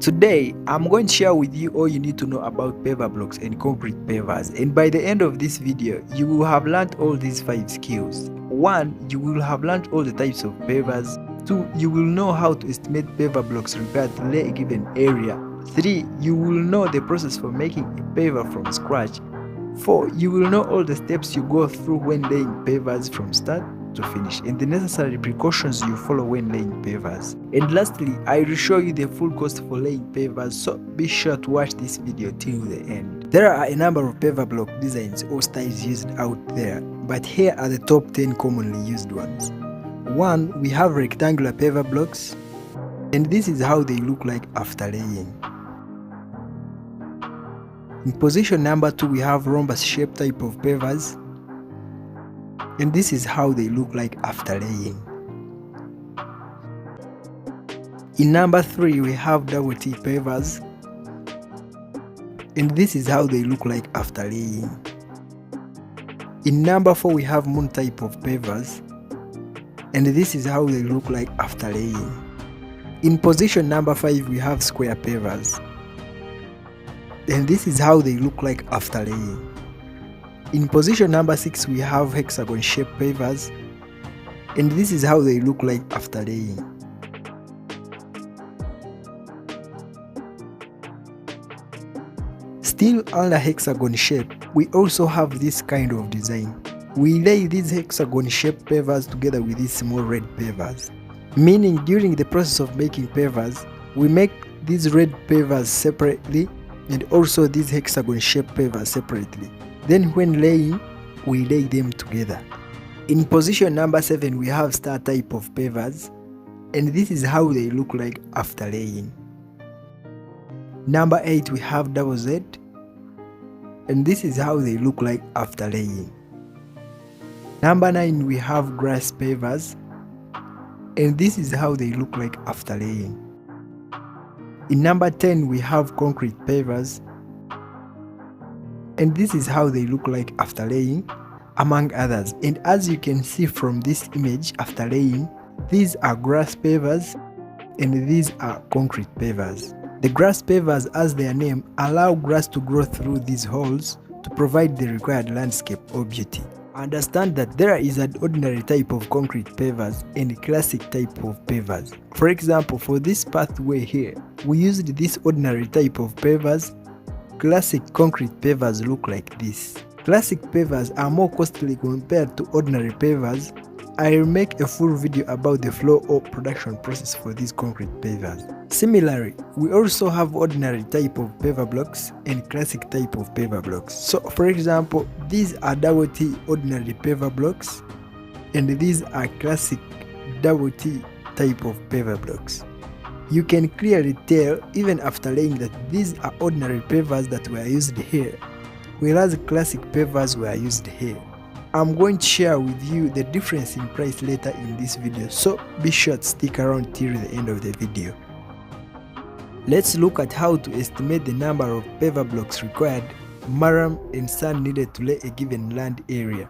Today, I'm going to share with you all you need to know about paver blocks and concrete pavers, and by the end of this video, you will have learned all these 5 skills. 1. You will have learned all the types of pavers. 2. You will know how to estimate paver blocks required to lay a given area. 3. You will know the process for making a paver from scratch. 4. You will know all the steps you go through when laying pavers from start to finish and the necessary precautions you follow when laying pavers. And lastly, I will show you the full cost for laying pavers, so be sure to watch this video till the end. There are a number of paver block designs or styles used out there, but here are the top 10 commonly used ones. 1. We have rectangular paver blocks, and this is how they look like after laying. In position number 2, we have rhombus shaped type of pavers, and this is how they look like after laying. In number 3, we have double T pavers, and this is how they look like after laying. In number 4, we have moon type of pavers, and this is how they look like after laying. In position number 5, we have square pavers, and this is how they look like after laying. In position number 6, we have hexagon shaped pavers, and this is how they look like after laying. Still under hexagon shape, we also have this kind of design. We lay these hexagon shaped pavers together with these small red pavers, meaning during the process of making pavers, we make these red pavers separately and also these hexagon shaped pavers separately. Then when laying, we lay them together. In position number 7, we have star type of pavers, and this is how they look like after laying. Number 8, we have double Z, and this is how they look like after laying. Number 9, we have grass pavers, and this is how they look like after laying. In number 10, we have concrete pavers, and this is how they look like after laying, among others. And as you can see from this image after laying, these are grass pavers and these are concrete pavers. The grass pavers, as their name, allow grass to grow through these holes to provide the required landscape or beauty. Understand that there is an ordinary type of concrete pavers and a classic type of pavers. For example, for this pathway here, we used this ordinary type of pavers. Classic concrete pavers look like this. Classic pavers are more costly compared to ordinary pavers. I will make a full video about the flow or production process for these concrete pavers. Similarly, we also have ordinary type of paver blocks and classic type of paver blocks. So for example, these are double T ordinary paver blocks, and these are classic double T type of paver blocks. You can clearly tell even after laying that these are ordinary pavers that were used here, whereas classic pavers were used here. I'm going to share with you the difference in price later in this video, so be sure to stick around till the end of the video. Let's look at how to estimate the number of paver blocks required, maram and sand needed to lay a given land area.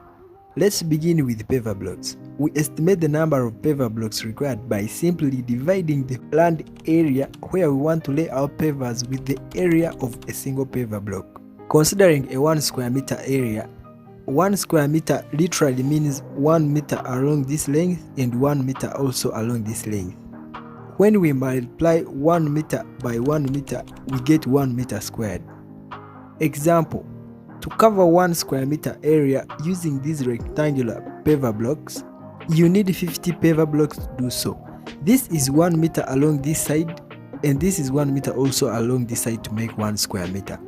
Let's begin with paver blocks. We estimate the number of paver blocks required by simply dividing the land area where we want to lay our pavers with the area of a single paver block. Considering a 1 square meter area, 1 square meter literally means 1 meter along this length and 1 meter also along this length. When we multiply 1 meter by 1 meter, we get 1 meter squared. Example: to cover 1 square meter area using these rectangular paver blocks, you need 50 paver blocks to do so. This is 1 meter along this side, and this is 1 meter also along this side to make 1 square meter.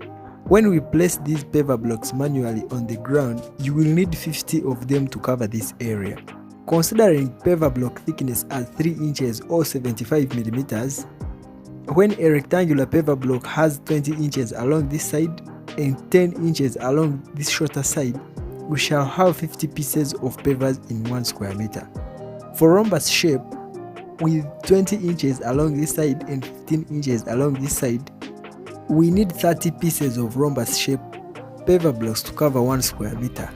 When we place these paver blocks manually on the ground, you will need 50 of them to cover this area. Considering paver block thickness as 3 inches or 75 millimeters, when a rectangular paver block has 20 inches along this side and 10 inches along this shorter side, we shall have 50 pieces of pavers in 1 square meter. For rhombus shape, with 20 inches along this side and 15 inches along this side, we need 30 pieces of rhombus shape paver blocks to cover 1 square meter.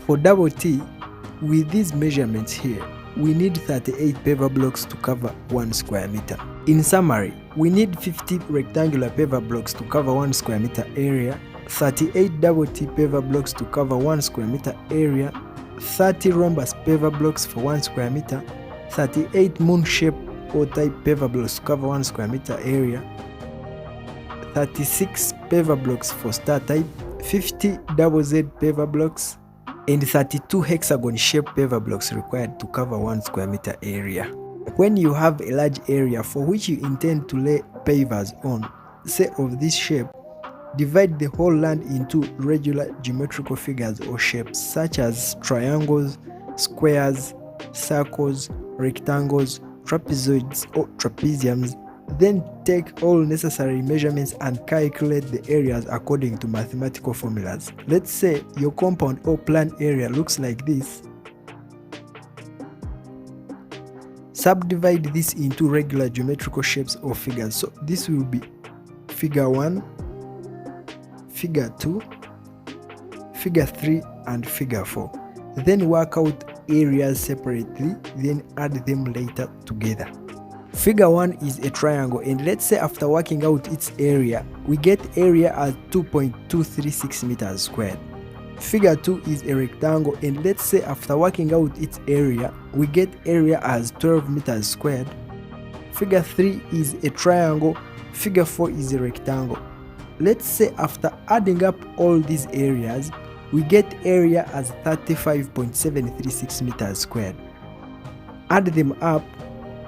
For double T, with these measurements here, we need 38 paver blocks to cover 1 square meter. In summary, We need 50 rectangular paver blocks to cover 1 square meter area, 38 double T paver blocks to cover 1 square meter area, 30 rhombus paver blocks for 1 square meter, 38 moon shape or type paver blocks to cover 1 square meter area, 36 paver blocks for star type, 50 double Z paver blocks, and 32 hexagon shape paver blocks required to cover 1 square meter area. When you have a large area for which you intend to lay pavers on, say of this shape, divide the whole land into regular geometrical figures or shapes such as triangles, squares, circles, rectangles, trapezoids or trapeziums. Then take all necessary measurements and calculate the areas according to mathematical formulas. Let's say your compound or plan area looks like this. Subdivide this into regular geometrical shapes or figures. So this will be figure 1, figure 2, figure 3 and figure 4. Then work out areas separately, then add them later together. Figure 1 is a triangle, and let's say after working out its area, we get area as 2.236 meters squared. Figure 2 is a rectangle, and let's say after working out its area, we get area as 12 meters squared. Figure 3 is a triangle. Figure 4 is a rectangle. Let's say after adding up all these areas, we get area as 35.736 meters squared. Add them up,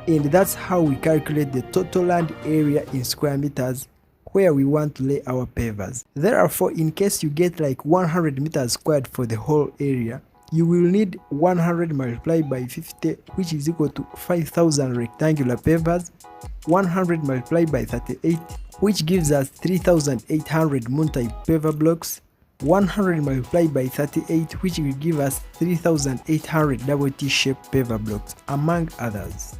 and that's how we calculate the total land area in square meters where we want to lay our pavers. Therefore, in case you get like 100 meters squared for the whole area, you will need 100 multiplied by 50, which is equal to 5,000 rectangular pavers, 100 multiplied by 38, which gives us 3,800 moon type paver blocks, 100 multiplied by 38, which will give us 3,800 double T shaped paver blocks, among others.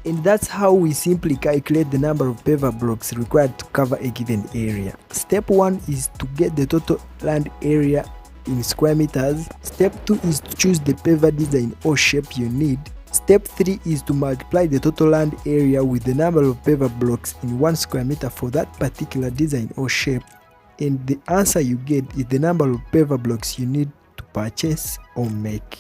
And that's how we simply calculate the number of paver blocks required to cover a given area. Step 1 is to get the total land area in square meters. Step 2 is to choose the paver design or shape you need. Step 3 is to multiply the total land area with the number of paver blocks in 1 square meter for that particular design or shape. And the answer you get is the number of paver blocks you need to purchase or make.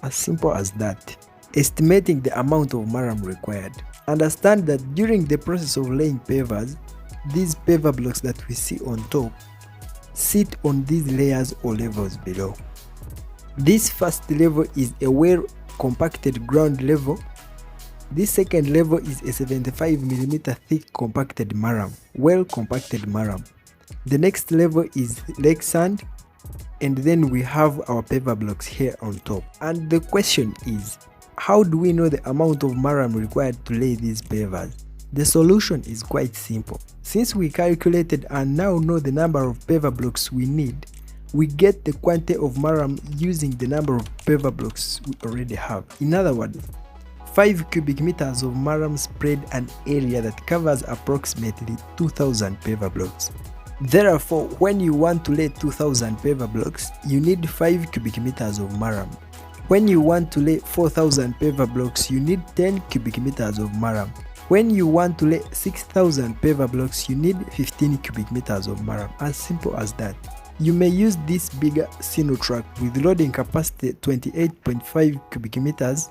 As simple as that. Estimating the amount of maram required. Understand that during the process of laying pavers, these paver blocks that we see on top sit on these layers or levels below. This first level is a well compacted ground level. This second level is a 75mm thick compacted maram, well compacted maram. The next level is lake sand, and then we have our paver blocks here on top. And the question is, how do we know the amount of maram required to lay these pavers? The solution is quite simple. Since we calculated and now know the number of paver blocks we need, we get the quantity of maram using the number of paver blocks we already have. In other words, 5 cubic meters of maram spread an area that covers approximately 2,000 paver blocks. Therefore, when you want to lay 2,000 paver blocks, you need 5 cubic meters of maram. When you want to lay 4,000 paver blocks, you need 10 cubic meters of maram. When you want to lay 6,000 paver blocks, you need 15 cubic meters of maram. As simple as that. You may use this bigger Sino truck with loading capacity 28.5 cubic meters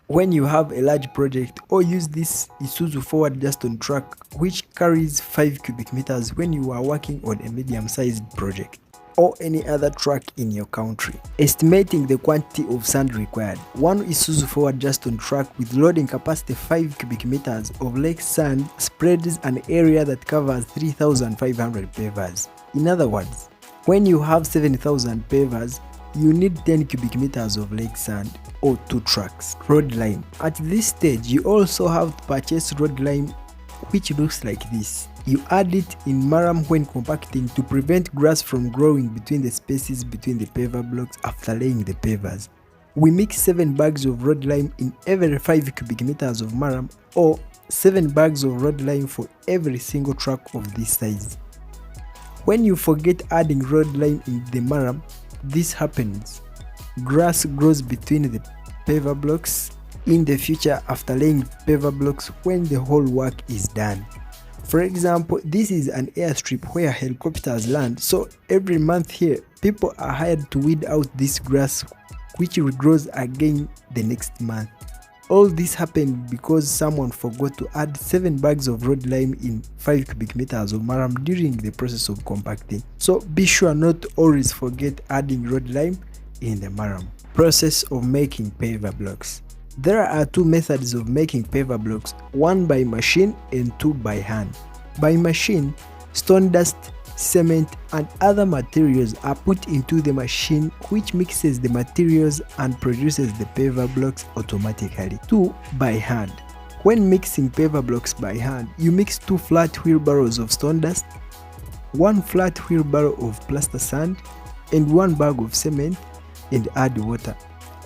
when you have a large project, or use this Isuzu forward Juston truck which carries 5 cubic meters when you are working on a medium-sized project, or any other truck in your country. Estimating the quantity of sand required. One Isuzu forward Juston truck with loading capacity 5 cubic meters of lake sand spreads an area that covers 3,500 pavers. In other words, when you have 7,000 pavers, you need 10 cubic meters of lake sand or 2 trucks. Road lime. At this stage, you also have to purchase road lime, which looks like this. You add it in maram when compacting to prevent grass from growing between the spaces between the paver blocks after laying the pavers. We mix 7 bags of road lime in every 5 cubic meters of maram, or 7 bags of road lime for every single truck of this size. When you forget adding road lime in the maram, this happens. Grass grows between the paver blocks in the future after laying paver blocks when the whole work is done. For example, this is an airstrip where helicopters land, so every month here, people are hired to weed out this grass which regrows again the next month. All this happened because someone forgot to add 7 bags of road lime in 5 cubic meters of marram during the process of compacting. So be sure not to always forget adding road lime in the marram. Process of making paver blocks. There are 2 methods of making paver blocks, one by machine and 2 by hand. By machine, stone dust, cement and other materials are put into the machine, which mixes the materials and produces the paver blocks automatically. 2 by hand. When mixing paver blocks by hand, you mix 2 flat wheelbarrows of stone dust, 1 flat wheelbarrow of plaster sand and 1 bag of cement, and add water.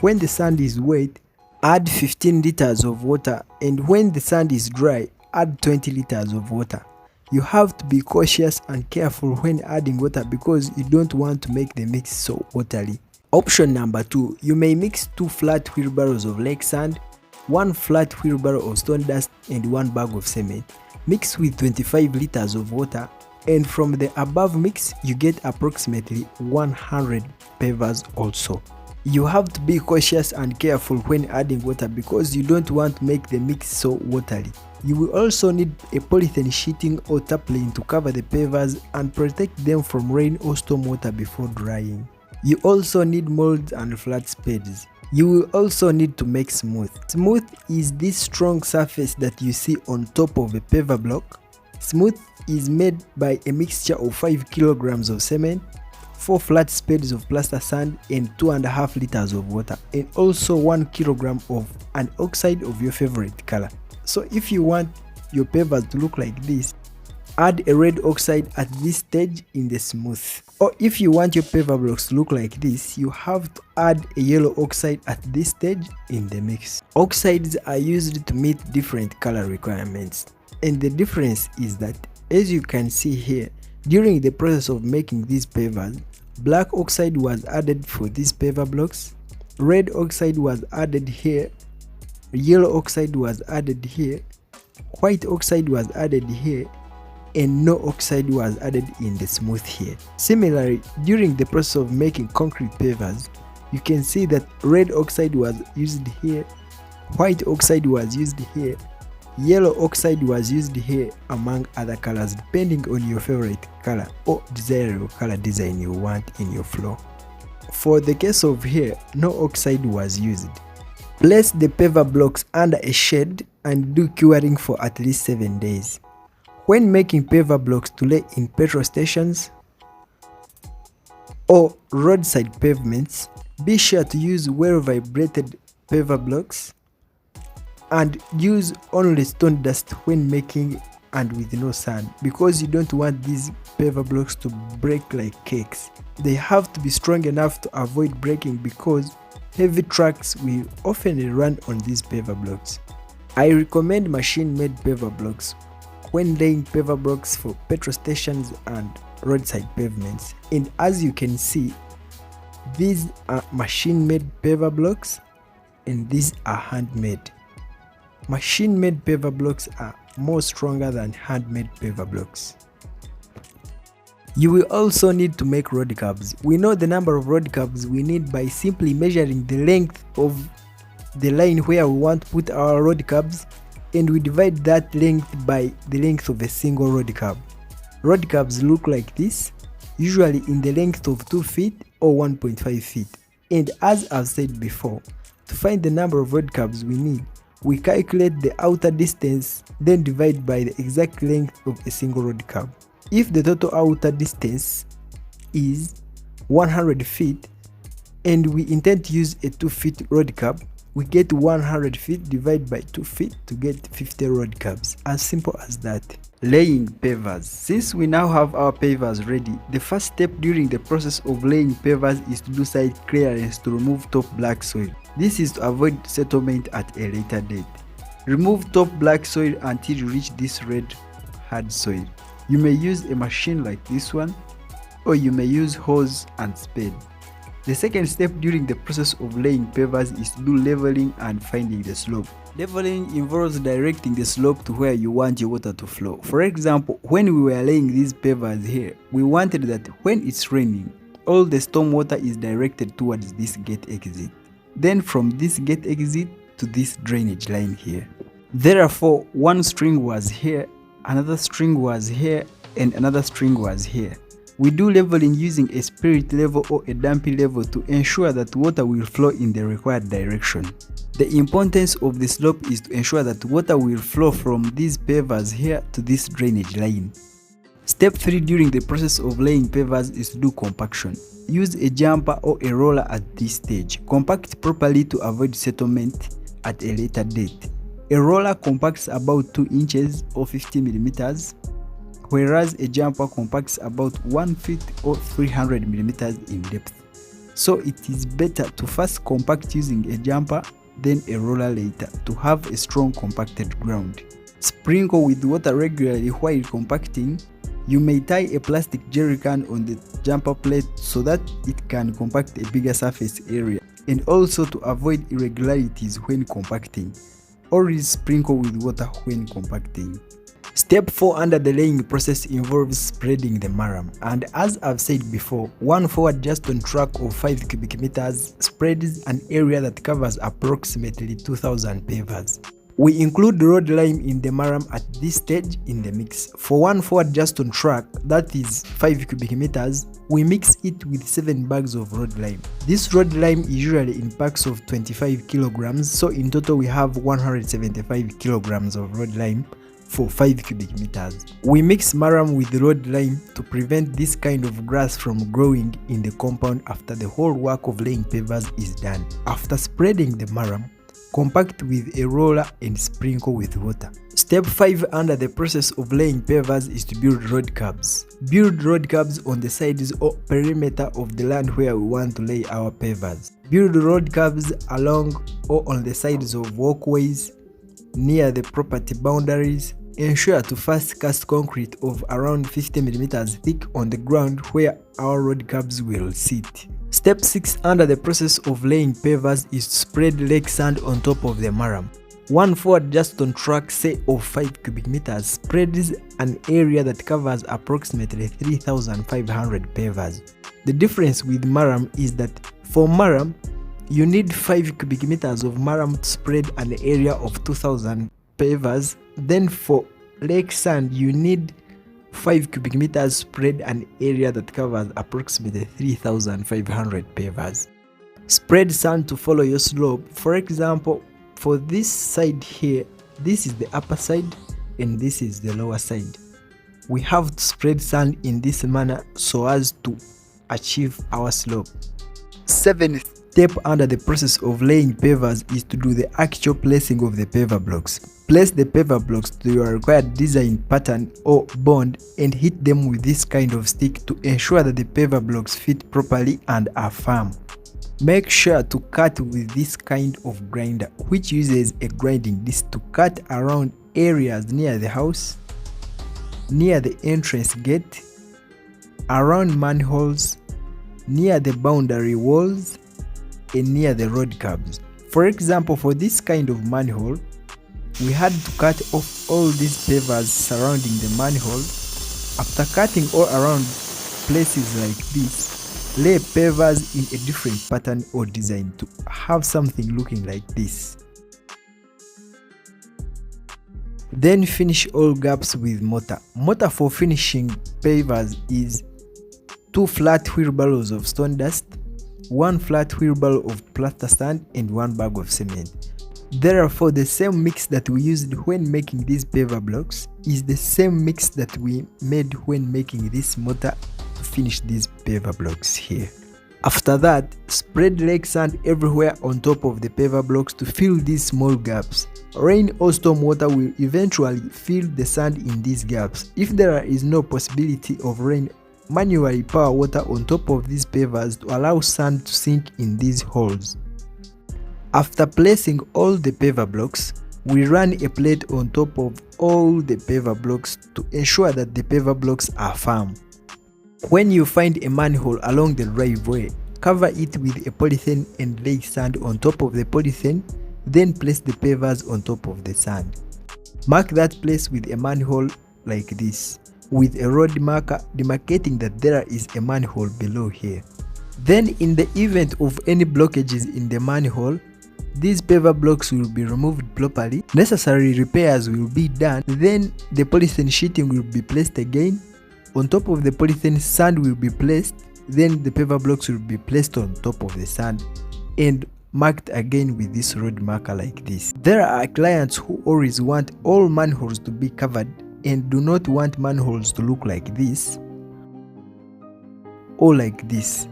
When the sand is wet, add 15 liters of water, and when the sand is dry, add 20 liters of water. You have to be cautious and careful when adding water because you don't want to make the mix so watery. Option number 2, you may mix 2 flat wheelbarrows of lake sand, 1 flat wheelbarrow of stone dust and 1 bag of cement. Mix with 25 liters of water, and from the above mix you get approximately 100 pavers also. You have to be cautious and careful when adding water because you don't want to make the mix so watery. You will also need a polythene sheeting or tarpaulin to cover the pavers and protect them from rain or storm water before drying. You also need molds and flat spades. You will also need to make smooth. Smooth is this strong surface that you see on top of a paver block. Smooth is made by a mixture of 5 kilograms of cement, 4 flat spades of plaster sand and 2.5 liters of water, and also 1 kilogram of an oxide of your favorite color. So if you want your pavers to look like this, add a red oxide at this stage in the smooth. Or if you want your paver blocks to look like this, you have to add a yellow oxide at this stage in the mix. Oxides are used to meet different color requirements, and the difference is that, as you can see here, during the process of making these pavers, black oxide was added for these paver blocks, red oxide was added here, yellow oxide was added here, white oxide was added here, and no oxide was added in the smooth here. Similarly, during the process of making concrete pavers, you can see that red oxide was used here, white oxide was used here, yellow oxide was used here, among other colors depending on your favorite color or desirable color design you want in your floor. For the case of here, no oxide was used. Place the paver blocks under a shade and do curing for at least 7 days. When making paver blocks to lay in petrol stations or roadside pavements, be sure to use well vibrated paver blocks and use only stone dust when making and with no sand, because you don't want these paver blocks to break like cakes. They have to be strong enough to avoid breaking because heavy trucks will often run on these paver blocks. I recommend machine-made paver blocks when laying paver blocks for petrol stations and roadside pavements. And as you can see, these are machine-made paver blocks and these are handmade. Machine-made paver blocks are more stronger than handmade paver blocks. You will also need to make road curbs. We know the number of road curbs we need by simply measuring the length of the line where we want to put our road curbs, and we divide that length by the length of a single road curb. Road curbs look like this, usually in the length of 2 feet or 1.5 feet. And as I've said before, to find the number of road curbs we need, we calculate the outer distance, then divide by the exact length of a single road curb. If the total outer distance is 100 feet and we intend to use a 2 feet road curb, we get 100 feet divided by 2 feet to get 50 road curbs. As simple as that. Laying pavers. Since we now have our pavers ready, the first step during the process of laying pavers is to do site clearance to remove top black soil. This is to avoid settlement at a later date. Remove top black soil until you reach this red hard soil. You may use a machine like this one, or you may use hose and spade. The second step during the process of laying pavers is to do leveling and finding the slope. Leveling involves directing the slope to where you want your water to flow. For example, when we were laying these pavers here, we wanted that when it's raining, all the storm water is directed towards this gate exit. Then from this gate exit to this drainage line here. Therefore, one string was here, another string was here, and another string was here. We do leveling using a spirit level or a damping level to ensure that water will flow in the required direction. The importance of the slope is to ensure that water will flow from these pavers here to this drainage line. Step 3 during the process of laying pavers is to do compaction. Use a jumper or a roller at this stage. Compact properly to avoid settlement at a later date. A roller compacts about 2 inches or 50 millimeters, whereas a jumper compacts about 1 feet or 300 millimeters in depth. So it is better to first compact using a jumper, then a roller later to have a strong compacted ground. Sprinkle with water regularly while compacting. You may tie a plastic jerry can on the jumper plate so that it can compact a bigger surface area, and also to avoid irregularities when compacting. Always sprinkle with water when compacting. Step 4 under the laying process involves spreading the maram, and as I've said before, one forward Kerbstone track of 5 cubic meters spreads an area that covers approximately 2,000 pavers. We include road lime in the maram at this stage in the mix. For one forward Kerbstone track, that is 5 cubic meters, we mix it with 7 bags of road lime. This road lime is usually in packs of 25 kilograms, so in total we have 175 kilograms of road lime for 5 cubic meters. We mix maram with road lime to prevent this kind of grass from growing in the compound after the whole work of laying pavers is done. After spreading the maram, compact with a roller and sprinkle with water. Step 5 under the process of laying pavers is to build road curbs. Build road curbs on the sides or perimeter of the land where we want to lay our pavers. Build road curbs along or on the sides of walkways, near the property boundaries. Ensure to first cast concrete of around 50 mm thick on the ground where our road curbs will sit. Step 6 under the process of laying pavers is to spread lake sand on top of the maram. One forward Kerbstone track, say of 5 cubic meters, spreads an area that covers approximately 3,500 pavers. The difference with maram is that for maram, you need 5 cubic meters of maram to spread an area of 2,000 pavers. Then for lake sand, you need 5 cubic meters spread an area that covers approximately 3,500 pavers. Spread sand to follow your slope. For example, for this side here, this is the upper side and this is the lower side. We have to spread sand in this manner so as to achieve our slope. 7th step under the process of laying pavers is to do the actual placing of the paver blocks. Place the paver blocks to your required design pattern or bond and hit them with this kind of stick to ensure that the paver blocks fit properly and are firm. Make sure to cut with this kind of grinder, which uses a grinding disc to cut around areas near the house, near the entrance gate, around manholes, near the boundary walls, and near the road curbs. For example, for this kind of manhole, we had to cut off all these pavers surrounding the manhole. After cutting all around places like this, lay pavers in a different pattern or design to have something looking like this. Then finish all gaps with mortar. Mortar for finishing pavers is 2 flat wheelbarrows of stone dust, 1 flat wheelbarrow of plaster sand, and 1 bag of cement. Therefore, the same mix that we used when making these paver blocks is the same mix that we made when making this mortar to finish these paver blocks here. After that, spread lake sand everywhere on top of the paver blocks to fill these small gaps. Rain or storm water will eventually fill the sand in these gaps. If there is no possibility of rain, manually pour water on top of these pavers to allow sand to sink in these holes. After placing all the paver blocks, we run a plate on top of all the paver blocks to ensure that the paver blocks are firm. When you find a manhole along the driveway, cover it with a polythene and lay sand on top of the polythene. then place the pavers on top of the sand. Mark that place with a manhole like this, with a road marker demarcating that there is a manhole below here. Then in the event of any blockages in the manhole, these paver blocks will be removed properly, necessary repairs will be done, then the polythene sheeting will be placed again. On top of the polythene, sand will be placed, then the paver blocks will be placed on top of the sand and marked again with this road marker like this. There are clients who always want all manholes to be covered and do not want manholes to look like this or like this,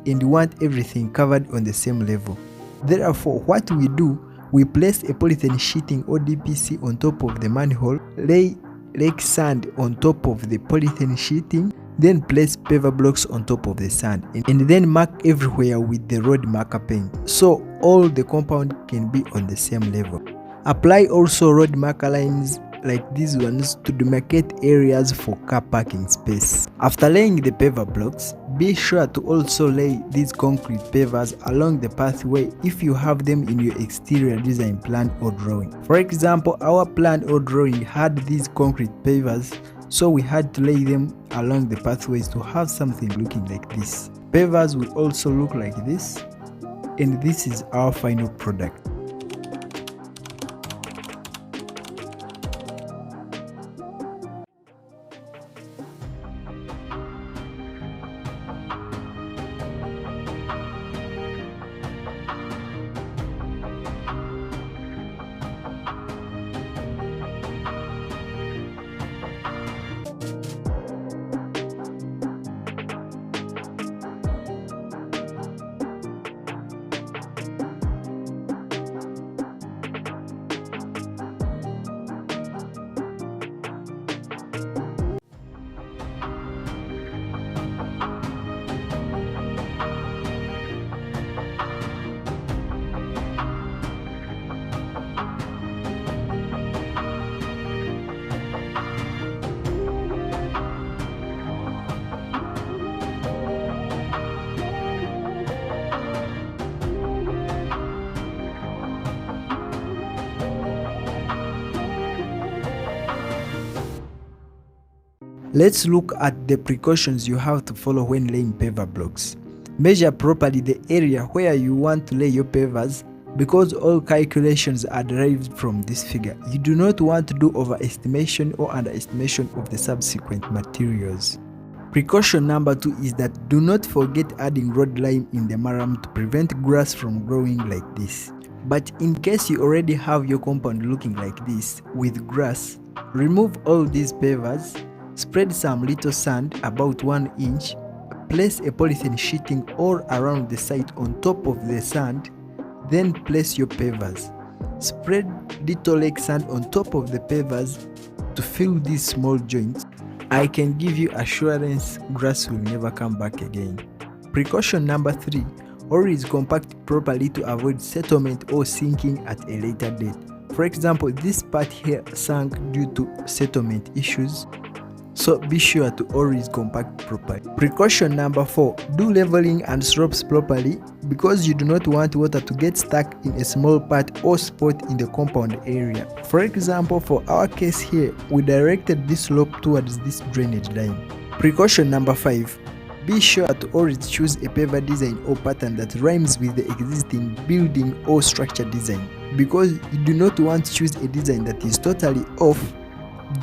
and want everything covered on the same level. Therefore, what we do, we place a polythene sheeting or DPC on top of the manhole, lay sand on top of the polythene sheeting, then place paver blocks on top of the sand, and then mark everywhere with the road marker paint, so all the compound can be on the same level. Apply also road marker lines like these ones to demarcate areas for car parking space. After laying the paver blocks, be sure to also lay these concrete pavers along the pathway if you have them in your exterior design plan or drawing. For example, our plan or drawing had these concrete pavers, so we had to lay them along the pathways to have something looking like this. Pavers will also look like this, and this is our final product. Let's look at the precautions you have to follow when laying paver blocks. Measure properly the area where you want to lay your pavers, because all calculations are derived from this figure. You do not want to do overestimation or underestimation of the subsequent materials. Precaution number 2 is that do not forget adding road lime in the maram to prevent grass from growing like this. But in case you already have your compound looking like this with grass, remove all these pavers. Spread some little sand about 1 inch, place a polythene sheeting all around the site on top of the sand, then place your pavers. Spread little lake sand on top of the pavers to fill these small joints. I can give you assurance grass will never come back again. Precaution number 3, always compact properly to avoid settlement or sinking at a later date. For example, this part here sank due to settlement issues, so be sure to always compact properly. Precaution number 4, do leveling and slopes properly, because you do not want water to get stuck in a small part or spot in the compound area. For example, for our case here, we directed this slope towards this drainage line. Precaution number 5, be sure to always choose a paver design or pattern that rhymes with the existing building or structure design, because you do not want to choose a design that is totally off,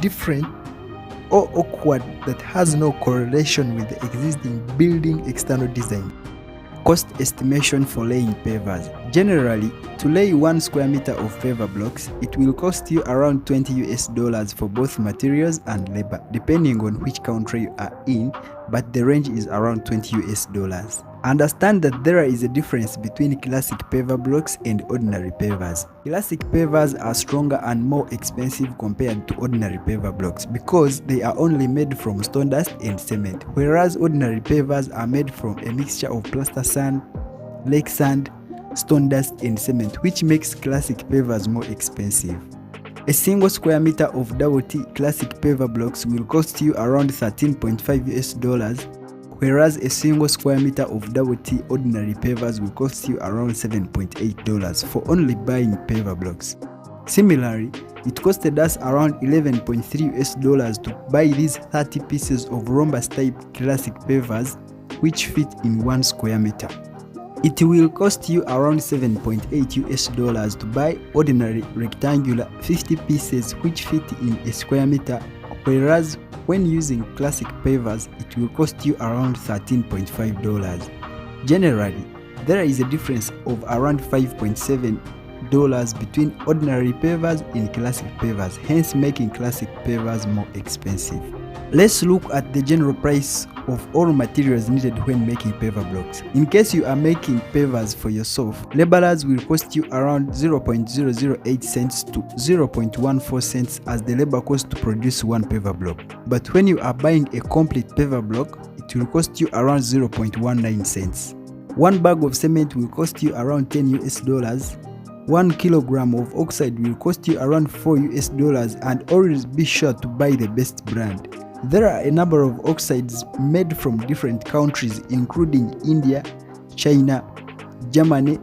different, or awkward that has no correlation with the existing building external design. Cost estimation for laying pavers. Generally, to lay 1 square meter of paver blocks, it will cost you around $20 for both materials and labor, depending on which country you are in, but the range is around $20. Understand that there is a difference between classic paver blocks and ordinary pavers. Classic pavers are stronger and more expensive compared to ordinary paver blocks because they are only made from stone dust and cement, whereas ordinary pavers are made from a mixture of plaster sand, lake sand, stone dust and cement, which makes classic pavers more expensive. A single square meter of double T classic paver blocks will cost you around $13.5, whereas a single square meter of double T ordinary pavers will cost you around $7.8 for only buying paver blocks. Similarly, it costed us around $11.3 to buy these 30 pieces of rhombus type classic pavers which fit in 1 square meter. It will cost you around $7.8 to buy ordinary rectangular 50 pieces which fit in a square meter, whereas when using classic pavers it will cost you around $13.5. Generally, there is a difference of around $5.7 between ordinary pavers and classic pavers, hence making classic pavers more expensive. Let's look at the general price of all materials needed when making paver blocks. In case you are making pavers for yourself, laborers will cost you around 0.008 cents to 0.14 cents as the labor cost to produce one paver block. But when you are buying a complete paver block, it will cost you around 0.19 cents. One bag of cement will cost you around $10. 1 kilogram of oxide will cost you around $4, and always be sure to buy the best brand. There are a number of oxides made from different countries including India, China, Germany,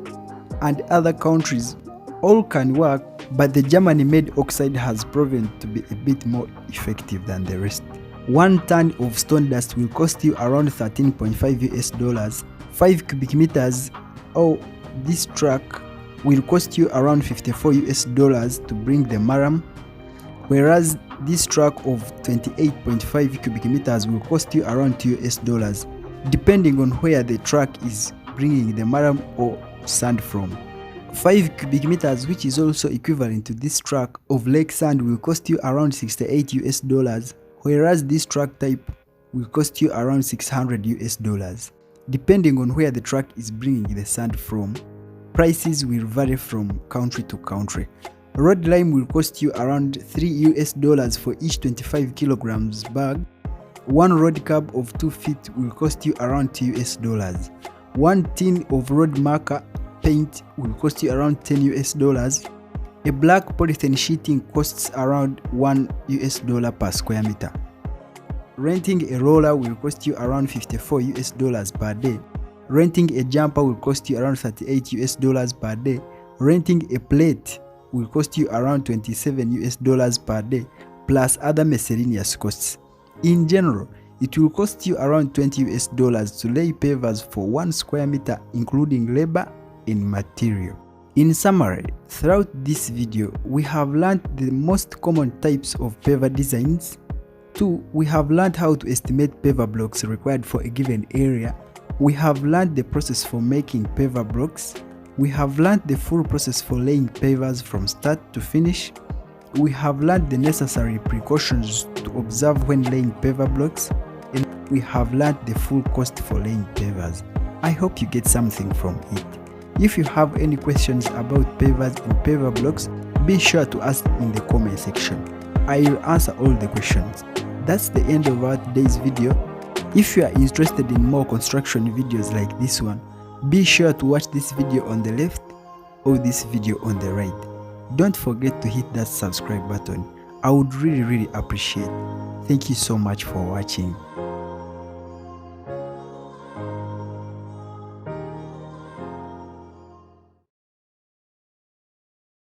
and other countries. All can work, but the Germany-made oxide has proven to be a bit more effective than the rest. 1 ton of stone dust will cost you around $13.5. 5 cubic meters of this truck will cost you around $54 to bring the maram, whereas this truck of 28.5 cubic meters will cost you around $2 depending on where the truck is bringing the maram or sand from. 5 cubic meters, which is also equivalent to this truck of lake sand, will cost you around $68, whereas this truck type will cost you around $600 depending on where the truck is bringing the sand from. Prices will vary from country to country. Road lime will cost you around $3 for each 25 kilograms bag. 1 road curb of 2 feet will cost you around $2. 1 tin of road marker paint will cost you around $10. A black polythene sheeting costs around $1 per square meter. Renting a roller will cost you around $54 per day. Renting a jumper will cost you around $38 per day. Renting a plate will cost you around $27 per day, plus other miscellaneous costs. In general, it will cost you around $20 to lay pavers for 1 square meter, including labor and material. In summary, throughout this video, we have learned the most common types of paver designs. 2. We have learned how to estimate paver blocks required for a given area. We have learned the process for making paver blocks. We have learned the full process for laying pavers from start to finish. We have learned the necessary precautions to observe when laying paver blocks. And we have learned the full cost for laying pavers. I hope you get something from it. If you have any questions about pavers and paver blocks, be sure to ask in the comment section. I will answer all the questions. That's the end of our today's video. If you are interested in more construction videos like this one, be sure to watch this video on the left or this video on the right. Don't forget to hit that subscribe button. I would really appreciate it. Thank you so much for watching.